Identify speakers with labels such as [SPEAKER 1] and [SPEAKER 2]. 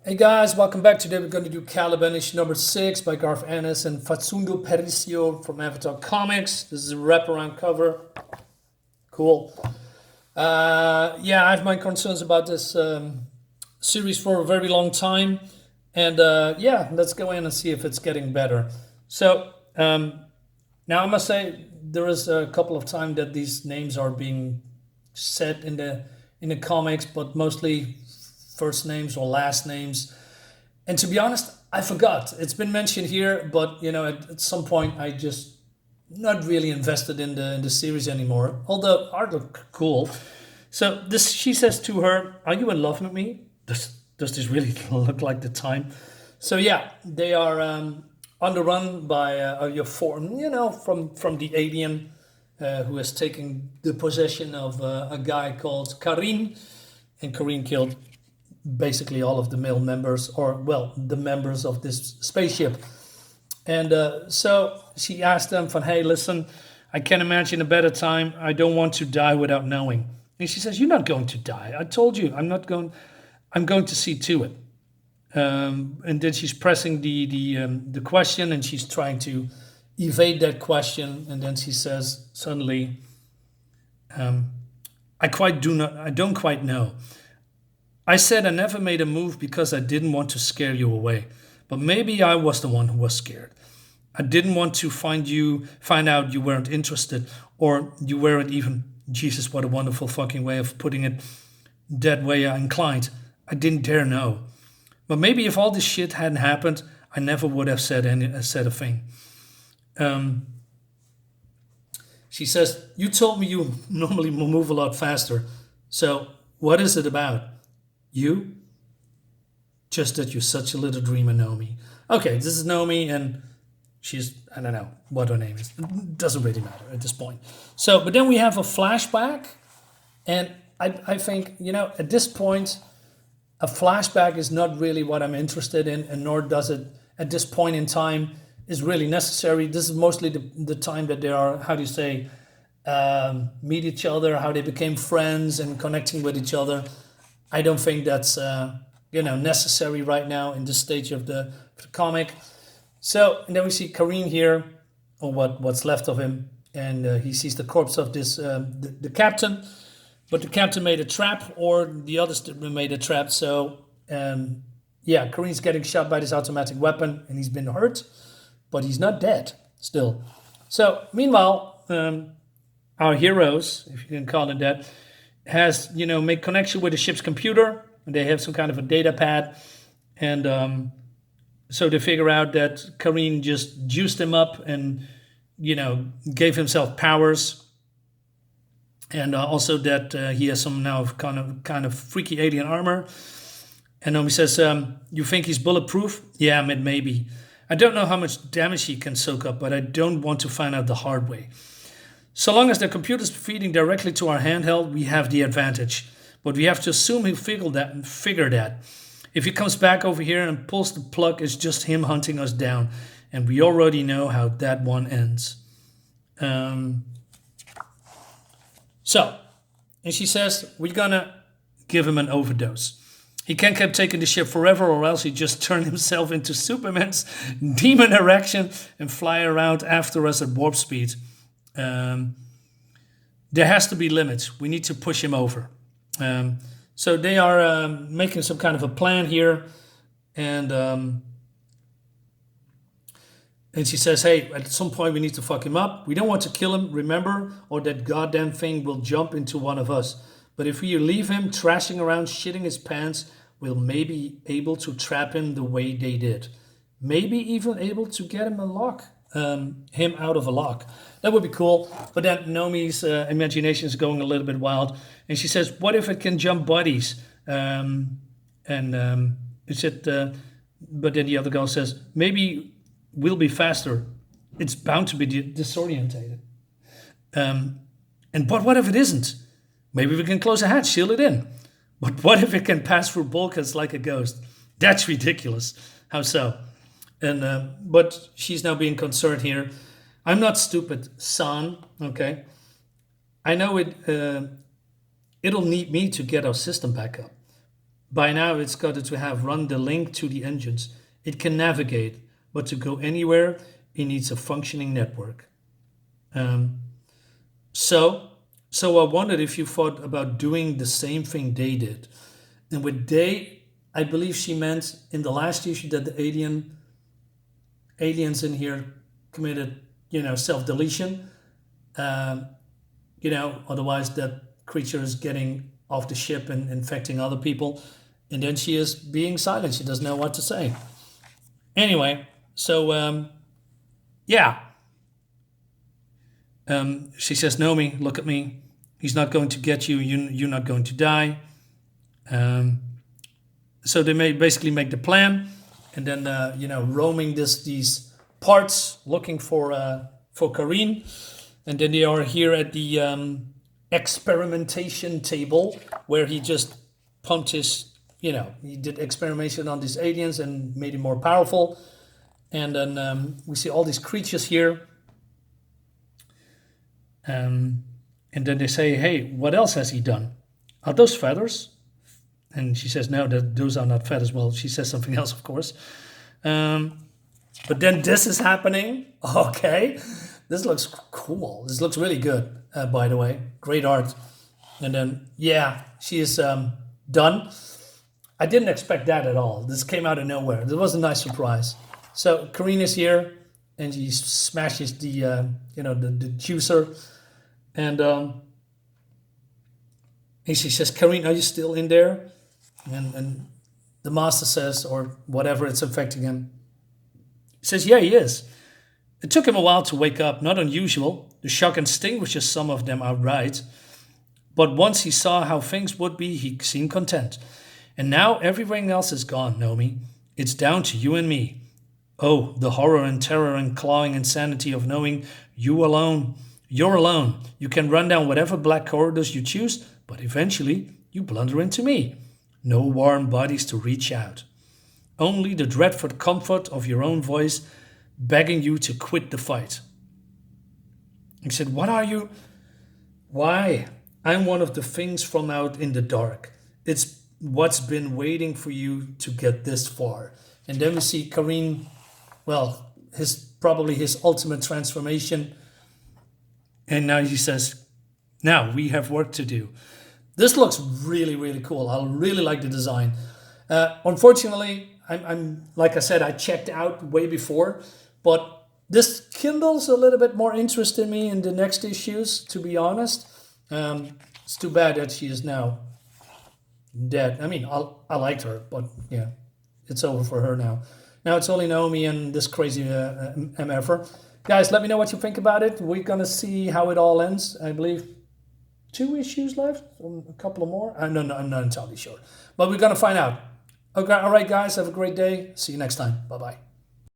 [SPEAKER 1] Hey guys, welcome back. Today we're going to do Caliban issue number 6 by Garth Ennis and Facundo Percio from Avatar Comics. This is a wraparound cover. Cool. Yeah, I have my concerns about this series for a very long time. And yeah, let's go in and see if it's getting better. So now I must say there is a couple of times that these names are being said in the comics, but mostly first names or last names. And to be honest, I forgot. It's been mentioned here, but at some point I just not really invested in the series anymore. Although art looked cool. So this she says to her, "Are you in love with me?" Does this really look like the time? So yeah, they are on the run by your form, from the alien who has taken the possession of a guy called Karien, and Karien killed basically all of the male members, or well, the members of this spaceship. And so she asked them, "Van, hey, listen, I can't imagine a better time. I don't want to die without knowing." And she says, "You're not going to die. I told you, I'm not going. I'm going to see to it." And then she's pressing the question, and she's trying to evade that question. And then she says suddenly, I don't quite know. I said I never made a move because I didn't want to scare you away. But maybe I was the one who was scared. I didn't want to find out you weren't interested, or you weren't even, Jesus, what a wonderful fucking way of putting it, that way I inclined. I didn't dare know. But maybe if all this shit hadn't happened, I never would have said a thing. She says, "You told me you normally move a lot faster. So what is it about? You? Just that you're such a little dreamer, Naomi." Okay, this is Naomi, and she's, I don't know what her name is. It doesn't really matter at this point. So, but then we have a flashback, and I think, at this point, a flashback is not really what I'm interested in, and nor does it, at this point in time, is really necessary. This is mostly the time that they are, how do you say, meet each other, how they became friends and connecting with each other. I don't think that's necessary right now in this stage of the comic. So, and then we see Karien here, or what's left of him, and he sees the corpse of this the captain. But the captain made a trap, or the others made a trap. So, yeah, Karien's getting shot by this automatic weapon, and he's been hurt, but he's not dead still. So, meanwhile, our heroes, if you can call it that, has make connection with the ship's computer, and they have some kind of a data pad, and so they figure out that Karien just juiced him up and gave himself powers, and also that he has some now kind of freaky alien armor. And Naomi says, "You think he's bulletproof?" "Yeah, maybe. I don't know how much damage he can soak up, but I don't want to find out the hard way. So long as the computer's feeding directly to our handheld, we have the advantage. But we have to assume he'll figure that. If he comes back over here and pulls the plug, it's just him hunting us down. And we already know how that one ends." So, and she says, "We're gonna give him an overdose. He can't keep taking the ship forever, or else he just turn himself into Superman's demon erection and fly around after us at warp speed. There has to be limits. We need to push him over." So they are making some kind of a plan here, and she says, "Hey, at some point we need to fuck him up. We don't want to kill him, remember, or that goddamn thing will jump into one of us. But if we leave him trashing around, shitting his pants, we'll maybe able to trap him the way they did. Maybe even able to get him him out of a lock. That would be cool." But then Naomi's imagination is going a little bit wild, and she says, "What if it can jump bodies?" Is it? But then the other girl says, "Maybe we'll be faster. It's bound to be disorientated. And but what if it isn't? Maybe we can close a hatch, seal it in. But what if it can pass through bulkheads like a ghost? That's ridiculous. How so?" And but she's now being concerned here. "I'm not stupid, son. Okay, I know it. It'll need me to get our system back up. By now, it's got to have run the link to the engines. It can navigate, but to go anywhere, it needs a functioning network. Um, so, so I wondered if you thought about doing the same thing they did. And with they, I believe she meant in the last issue that the aliens in here committed, self-deletion. Um, Otherwise that creature is getting off the ship and infecting other people. And then she is being silent. She doesn't know what to say. Anyway, so yeah. She says, Nomi, look at me. He's not going to get you. You're not going to die. So they basically make the plan. And then, roaming these parts, looking for Karien. And then they are here at the experimentation table where he just pumped his, he did experimentation on these aliens and made him more powerful. And then we see all these creatures here. And then they say, hey, what else has he done? Are those feathers? And she says, no, those are not feathers. Well, she says something else, of course. But then this is happening. Okay. This looks cool. This looks really good, by the way. Great art. And then, yeah, she is done. I didn't expect that at all. This came out of nowhere. This was a nice surprise. So Karien is here, and she smashes the juicer. And she says, Karien, are you still in there? And the master says, or whatever, it's affecting him. He says, yeah, he is. It took him a while to wake up, not unusual. The shock extinguishes some of them outright. But once he saw how things would be, he seemed content. And now everything else is gone, Nomi. It's down to you and me. Oh, the horror and terror and clawing insanity of knowing you're alone. You can run down whatever black corridors you choose, but eventually you blunder into me. No warm bodies to reach out. Only the dreadful comfort of your own voice begging you to quit the fight. He said, what are you? Why? I'm one of the things from out in the dark. It's what's been waiting for you to get this far. And then we see Karien, well, probably his ultimate transformation. And now he says, now we have work to do. This looks really, really cool. I really like the design. Unfortunately, I'm like I said, I checked out way before, but this kindles a little bit more interest in me in the next issues, to be honest. It's too bad that she is now dead. I mean, I liked her, but yeah, it's over for her now. Now it's only Nomi and this crazy MFer. Guys, let me know what you think about it. We're going to see how it all ends. I believe 2 issues left, a couple of more. I'm not entirely sure, but we're going to find out. Okay, all right, guys, have a great day. See you next time. Bye-bye.